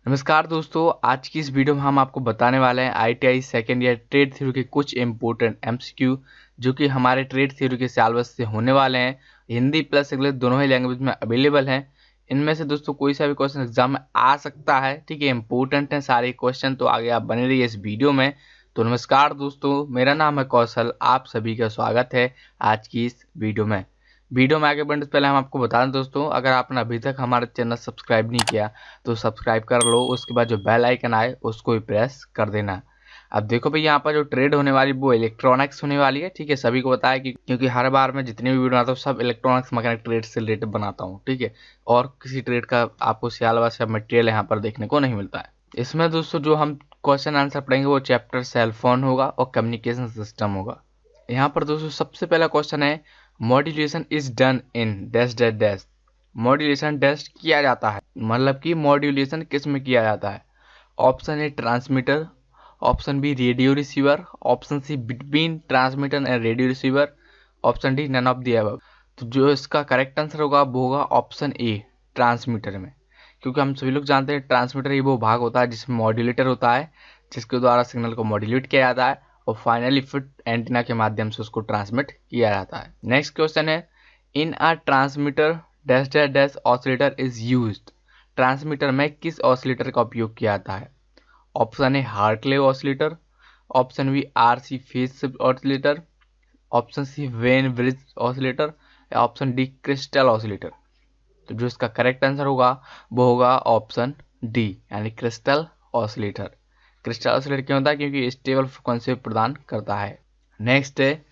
नमस्कार दोस्तों, आज की इस वीडियो में हम आपको बताने वाले हैं ITI second year trade theory के कुछ इंपॉर्टेंट एमसीक्यू जो कि हमारे ट्रेड थ्योरी के सिलेबस से होने वाले हैं। हिंदी प्लस इंग्लिश दोनों ही लैंग्वेज में अवेलेबल हैं। इनमें से दोस्तों कोई सा भी क्वेश्चन एग्जाम में आ सकता है, ठीक है। इंपॉर्टेंट है सारे क्वेश्चन, तो आगे आप बने रहिए इस वीडियो में। तो नमस्कार दोस्तों, मेरा नाम है कौशल, आप सभी का स्वागत है आज की इस वीडियो में आगे बढ़ने से पहले हम आपको बता दें दोस्तों, अगर आपने अभी तक हमारा चैनल सब्सक्राइब नहीं किया तो सब्सक्राइब कर लो। उसके बाद जो बेल आइकन आए उसको भी प्रेस कर देना। अब देखो भाई, यहाँ पर जो ट्रेड होने वाली वो इलेक्ट्रॉनिक्स होने वाली है, ठीक है। सभी को बताया कि क्योंकि हर बार मैं जितनी भी वीडियो बनाता हूँ सब इलेक्ट्रॉनिक्स मैकेनिक ट्रेड से रिलेटेड बनाता हूँ, ठीक है। और किसी ट्रेड का आपको सिलेबस या मटेरियल यहाँ पर देखने को नहीं मिलता है। इसमें दोस्तों जो हम क्वेश्चन आंसर पढ़ेंगे वो चैप्टर सेल फोन होगा और कम्युनिकेशन सिस्टम होगा। यहाँ पर दोस्तों सबसे पहला क्वेश्चन है, modulation is done in dash dash dash. Modulation dash किया जाता है, मतलब कि मॉड्यूलेशन किस में किया जाता है। Option a transmitter, option b radio receiver, option c between transmitter and radio receiver, option d none of the above. तो जो इसका करेक्ट आंसर होगा वो होगा ऑप्शन ए ट्रांसमीटर में, क्योंकि हम सभी लोग जानते हैं ट्रांसमीटर ही वो भाग होता है जिसमें मॉड्यूलेटर होता है, जिसके द्वारा सिग्नल को मॉड्यूलेट किया जाता है और फाइनली फिर एंटीना के माध्यम से उसको ट्रांसमिट किया जाता है। नेक्स्ट क्वेश्चन है, in a transmitter dash dash dash oscillator is used. Transmitter में किस ऑसिलेटर का उपयोग किया जाता है। Option A Hartley oscillator, option B RC phase shift oscillator, option C Wien bridge oscillator या ऑप्शन डी क्रिस्टल ऑसिलेटर। तो जो इसका करेक्ट आंसर होगा वो होगा ऑप्शन डी यानी क्रिस्टल ऑसिलेटर। क्रिस्टल ऑसिलेटर क्यों होता है, क्योंकि स्टेबल फ्रिक्वेंसी प्रदान करता है। नेक्स्ट है,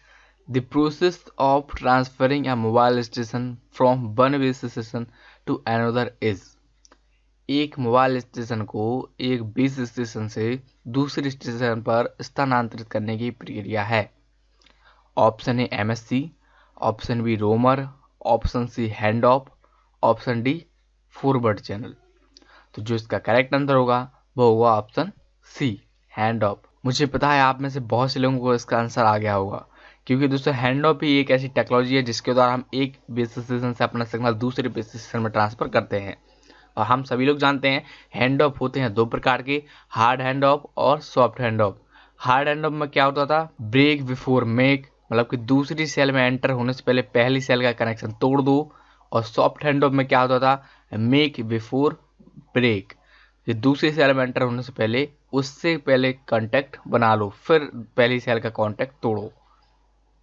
the process of transferring a mobile station from one base station to another is. एक मोबाइल स्टेशन को एक बेस स्टेशन से दूसरे स्टेशन पर स्थानांतरित करने की प्रक्रिया है। Option A MSC, option B roamer, option C hand off, option D forward channel. तो जो इसका करेक्ट आंसर होगा वो होगा ऑप्शन सी हैंड ऑफ। मुझे पता है आप में से बहुत से लोगों को इसका आंसर आ गया होगा, क्योंकि दोस्तों हैंड ऑफ ही एक ऐसी टेक्नोलॉजी है जिसके द्वारा हम एक बेस स्टेशन से अपना सिग्नल दूसरे बेस स्टेशन में ट्रांसफर करते हैं। और हम सभी लोग जानते हैं हैंड ऑफ होते हैं दो प्रकार के, हार्ड हैंड ऑफ और soft hand of. Hard hand of में क्या होता था, ब्रेक बिफोर मेक, मतलब कि दूसरी सेल में एंटर होने से पहले पहली सेल का कनेक्शन तोड़ दो। और सॉफ्ट हैंड ऑफ में क्या होता था, मेक बिफोर ब्रेक, ये दूसरी सेल में एंटर होने से पहले उससे पहले कांटेक्ट बना लो, फिर पहली सेल का कांटेक्ट तोड़ो।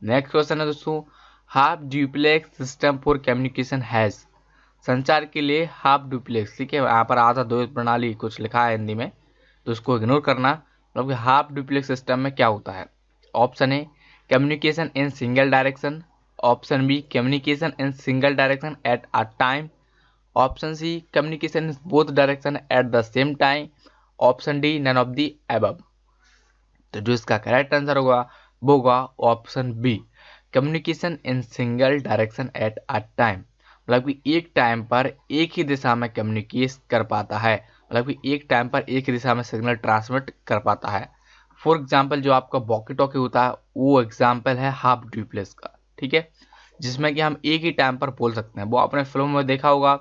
नेक्स्ट क्वेश्चन है दोस्तों, half duplex system for communication has. संचार के लिए हाफ ड्यूप्लेक्स, ठीक है। यहाँ पर आधा द्वैत प्रणाली कुछ लिखा है हिंदी में, तो उसको इग्नोर करना। मतलब कि हाफ ड्यूप्लेक्स सिस्टम में क्या होता है। Option a communication in single direction, option b communication in single direction at a time, option c communication in both direction at the same time, option d none of the above. तो जो इसका correct answer होगा वो होगा option b communication in single direction at a time. मतलब कि एक time पर एक ही दिशा में कम्युनिकेट कर पाता है, मतलब कि एक टाइम पर एक ही दिशा में सिग्नल ट्रांसमिट कर पाता है। फॉर एग्जाम्पल जो आपका वॉकी टॉकी होता है वो एग्जाम्पल है हाफ ड्यूप्लेक्स का, ठीक है, जिसमें कि हम एक ही टाइम पर बोल सकते हैं। वो आपने फिल्म में देखा होगा,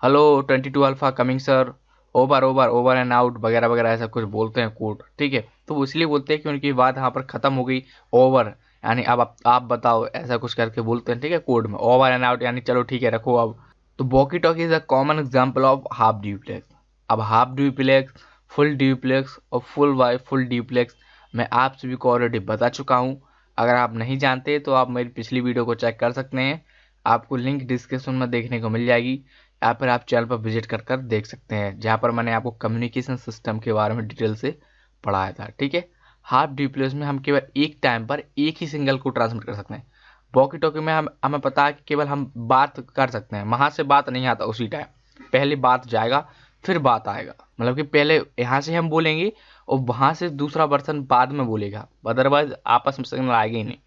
hello 22 alpha coming sir, over over over and out वगैरह वगैरह ऐसा कुछ बोलते हैं कोड, ठीक है। तो वो इसलिए बोलते हैं कि उनकी बात यहाँ पर खत्म हो गई, ओवर यानी अब आप बताओ, ऐसा कुछ करके बोलते हैं, ठीक है। कोड में ओवर एंड आउट यानी चलो ठीक है रखो अब। तो walkie talkie is a common example of half duplex. अब हाफ ड्यूप्लेक्स, फुल ड्यूप्लेक्स और फुल वाई फुल ड्यूप्लेक्स मैं आप सभी को ऑलरेडी बता चुका हूँ। अगर आप नहीं जानते तो आप मेरी पिछली वीडियो को चेक कर सकते हैं, आपको लिंक डिस्क्रिप्शन में देखने को मिल जाएगी, या फिर आप चैनल पर विजिट कर कर देख सकते हैं, जहाँ पर मैंने आपको कम्युनिकेशन सिस्टम के बारे में डिटेल से पढ़ाया था, ठीक है। हाफ ड्यूप्लेक्स में हम केवल एक टाइम पर एक ही सिग्नल को ट्रांसमिट कर सकते हैं। वॉकी टॉकी में हमें पता है कि केवल हम बात कर सकते हैं, वहाँ से बात नहीं आता उसी टाइम, पहले बात जाएगा फिर बात आएगा। मतलब कि पहले यहाँ से हम बोलेंगे और वहाँ से दूसरा पर्सन बाद में बोलेगा, अदरवाइज आपस में सिग्नल आएगा ही नहीं,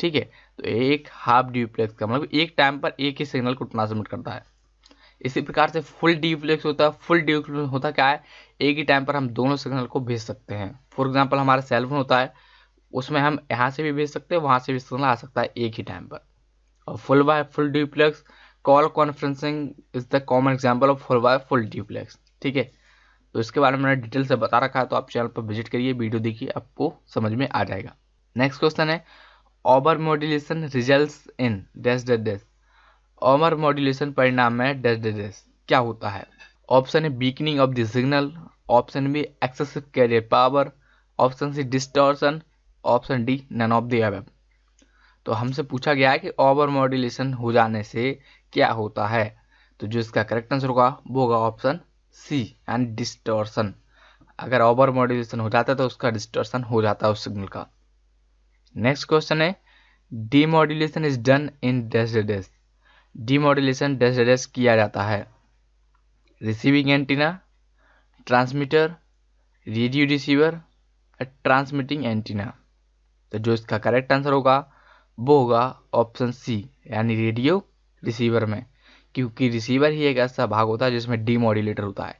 ठीक है। तो एक हाफ ड्यूप्लेक्स का मतलब एक टाइम पर एक ही सिग्नल को ट्रांसमिट करता है। इसी प्रकार से फुल ड्यूप्लेक्स होता है। फुल ड्यूप्लेक्स होता क्या है, एक ही टाइम पर हम दोनों सिग्नल को भेज सकते हैं। फॉर एग्जांपल हमारा सेल फोन होता है, उसमें हम यहाँ से भी भेज सकते हैं, वहाँ से भी सिग्नल आ सकता है एक ही टाइम पर। और full by full duplex call conferencing is the common example of full by full duplex, ठीक है। तो इसके बारे में मैंने डिटेल से बता रखा है, तो आप चैनल पर विजिट करिए, वीडियो देखिए, आपको समझ में आ जाएगा। नेक्स्ट क्वेश्चन है over modulation results in dash dash dash. Over modulation परिणाम में डैश डैश डैश क्या होता है? Option a weakening of the signal, option b excessive carrier power, option c distortion, option d none of the above. तो हमसे पूछा गया है कि ओवर मॉड्यूलेशन हो जाने से क्या होता है, तो जो इसका करेक्ट आंसर होगा वो होगा ऑप्शन सी यानी डिस्टॉर्शन। अगर ओवर मॉड्यूलेशन हो जाता है तो उसका डिस्टॉर्शन हो जाता है उस सिग्नल का। नेक्स्ट क्वेश्चन है demodulation is done in dash dash. Demodulation dash dash किया जाता है receiving antenna, transmitter, radio receiver, transmitting antenna. तो जो इसका करेक्ट आंसर होगा वो होगा ऑप्शन सी यानी रेडियो रिसीवर में, क्योंकि रिसीवर ही एक ऐसा भाग होता है जिसमें डीमॉड्यूलेटर होता है।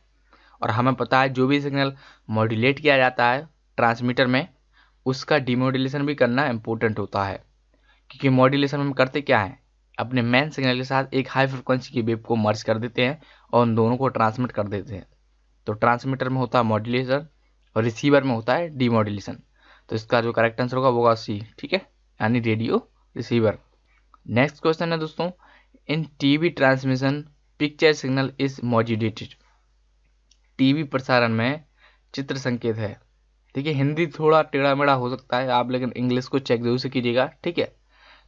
और हमें पता है जो भी सिग्नल मॉड्यूलेट किया जाता है ट्रांसमीटर में उसका डीमॉड्यूलेशन भी करना इम्पोर्टेंट होता है, क्योंकि मॉड्यूलेशन में हम करते क्या है, अपने मेन सिग्नल के साथ एक हाई फ्रिक्वेंसी की वेव को मर्ज कर देते हैं और उन दोनों को ट्रांसमिट कर देते हैं। तो ट्रांसमीटर में होता है मॉड्यूलेशन और रिसीवर में होता है डीमॉड्यूलेशन। तो इसका जो करेक्ट आंसर होगा वो होगा सी, ठीक है, यानी रेडियो रिसीवर। नेक्स्ट क्वेश्चन है दोस्तों in TV transmission picture signal is modulated. TV प्रसारण में चित्र संकेत है। देखिए हिंदी थोड़ा टेढ़ा मेढ़ा हो सकता है आप, लेकिन इंग्लिश को चेक जरूर से कीजिएगा, ठीक है।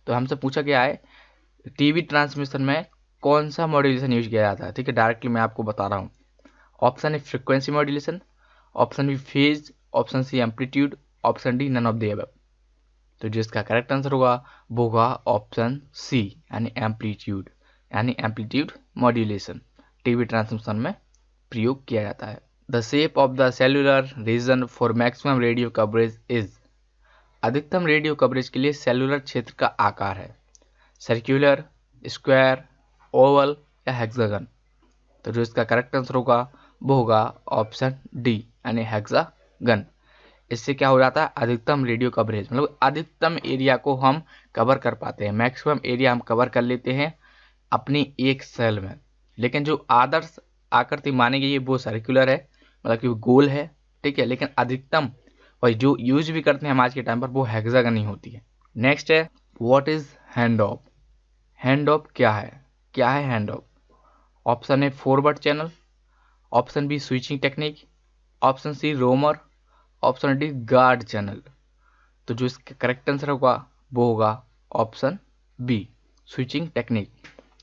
तो हमसे पूछा गया है टीवी ट्रांसमिशन में कौन सा मॉड्यूलेशन यूज किया जाता है, ठीक है, डायरेक्टली मैं आपको बता रहा हूँ। Option a frequency modulation, option b phase, option c amplitude, option d none of the above. तो जो इसका करेक्ट आंसर होगा वो होगा ऑप्शन सी यानी एम्पलीट्यूड मॉड्यूलेशन टीवी ट्रांसमिशन में प्रयोग किया जाता है। The shape of the cellular region for maximum radio coverage is. अधिकतम रेडियो कवरेज के लिए सेल्यूलर क्षेत्र का आकार है सर्कुलर, स्क्वायर, ओवल या हेक्सागन। तो जो इसका करेक्ट आंसर होगा वो होगा ऑप्शन डी यानी हेक्सागन। इससे क्या हो जाता है अधिकतम रेडियो कवरेज, मतलब अधिकतम एरिया को हम कवर कर पाते हैं, मैक्सिमम एरिया हम कवर कर लेते हैं अपनी एक सेल में। लेकिन जो आदर्श आकृति मानी गई है वो सर्कुलर है, मतलब कि वो गोल है, ठीक है, लेकिन अधिकतम और जो यूज भी करते हैं हम आज के टाइम पर वो हेक्सागन ही होती है। नेक्स्ट है what is hand off. Hand off क्या है hand off? Option A forward channel, option B switching technique, option C roamer, option D guard channel. तो जो इसका करेक्ट आंसर होगा वो होगा ऑप्शन बी स्विचिंग टेक्निक,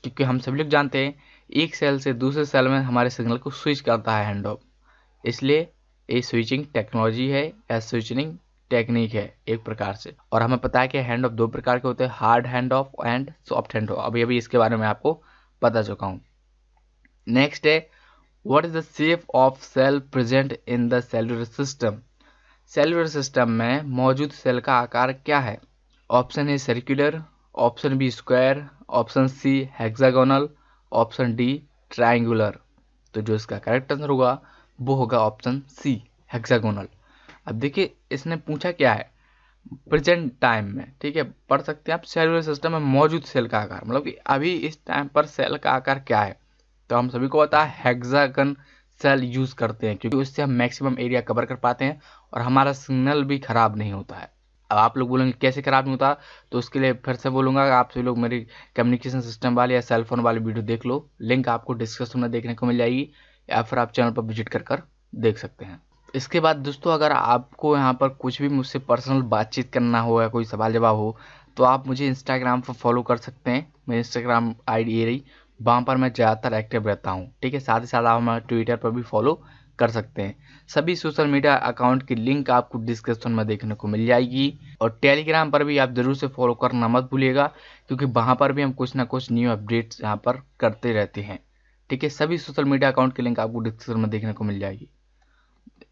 क्योंकि हम सभी लोग जानते हैं एक सेल से दूसरे सेल में हमारे सिग्नल को स्विच करता है हैंड ऑफ, इसलिए ये स्विचिंग टेक्नोलॉजी है या स्विचिंग टेक्निक है एक प्रकार से। और हमें पता है कि हैंड ऑफ दो प्रकार के होते हैं, hard hand of and soft hand of. अभी इसके बारे में आपको बता चुका हूँ। नेक्स्ट है what is the shape of cell present in the cellular system. Cellular system में मौजूद सेल का आकार क्या है? Option a circular, option b square, option c hexagonal, option d triangular. तो जो इसका करेक्ट आंसर होगा वो होगा ऑप्शन सी हेक्सागोनल। अब देखिए इसने पूछा क्या है प्रेजेंट टाइम में, ठीक है, पढ़ सकते हैं आप सेल्यूलर सिस्टम में मौजूद सेल का आकार, मतलब कि अभी इस टाइम पर सेल का आकार क्या है। तो हम सभी को पता है हेक्सागन सेल यूज करते हैं, क्योंकि उससे हम मैक्सिमम एरिया कवर कर पाते हैं और हमारा सिग्नल भी खराब नहीं होता है। अब आप लोग बोलेंगे कैसे खराब नहीं होता, तो उसके लिए फिर से बोलूंगा आप सभी लोग मेरी कम्युनिकेशन सिस्टम वाली या सेलफोन वाली वीडियो देख लो, लिंक आपको डिस्क्रिप्शन में देखने को मिल जाएगी, या फिर आप चैनल पर विजिट कर देख सकते हैं। इसके बाद दोस्तों अगर आपको यहाँ पर कुछ भी मुझसे पर्सनल बातचीत करना हो या कोई सवाल जवाब हो तो आप मुझे इंस्टाग्राम पर फॉलो कर सकते हैं। मेरी इंस्टाग्राम आईडी ये रही, वहाँ पर मैं ज़्यादातर एक्टिव रहता हूँ, ठीक है। साथ ही साथ आप हमारे ट्विटर पर भी फॉलो कर सकते हैं। सभी सोशल मीडिया अकाउंट की लिंक आपको डिस्क्रिप्शन में देखने को मिल जाएगी। और टेलीग्राम पर भी आप जरूर से फॉलो करना मत भूलिएगा, क्योंकि वहाँ पर भी हम कुछ ना कुछ न्यू अपडेट्स यहाँ पर करते रहते हैं, ठीक है। सभी सोशल मीडिया अकाउंट की लिंक आपको डिस्क्रिप्शन में देखने को मिल जाएगी।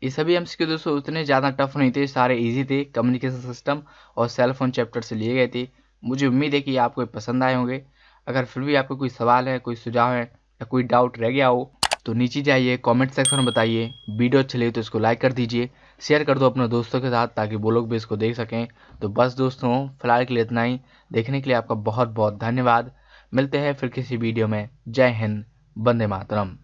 ये सभी एमसीक्यू दोस्तों उतने ज़्यादा टफ नहीं थे, सारे इजी थे, कम्युनिकेशन सिस्टम और सेल फोन चैप्टर से लिए गए थे। मुझे उम्मीद है कि आपको पसंद आए होंगे। अगर फिर भी आपको कोई सवाल है, कोई सुझाव है या कोई डाउट रह गया हो तो नीचे जाइए कमेंट सेक्शन में बताइए। वीडियो अच्छी लगी तो इसको लाइक कर दीजिए, शेयर कर दो अपने दोस्तों के साथ ताकि वो लोग भी इसको देख सकें। तो बस दोस्तों फिलहाल के लिए इतना ही। देखने के लिए आपका बहुत बहुत धन्यवाद। मिलते हैं फिर किसी वीडियो में। जय हिंद, वंदे मातरम।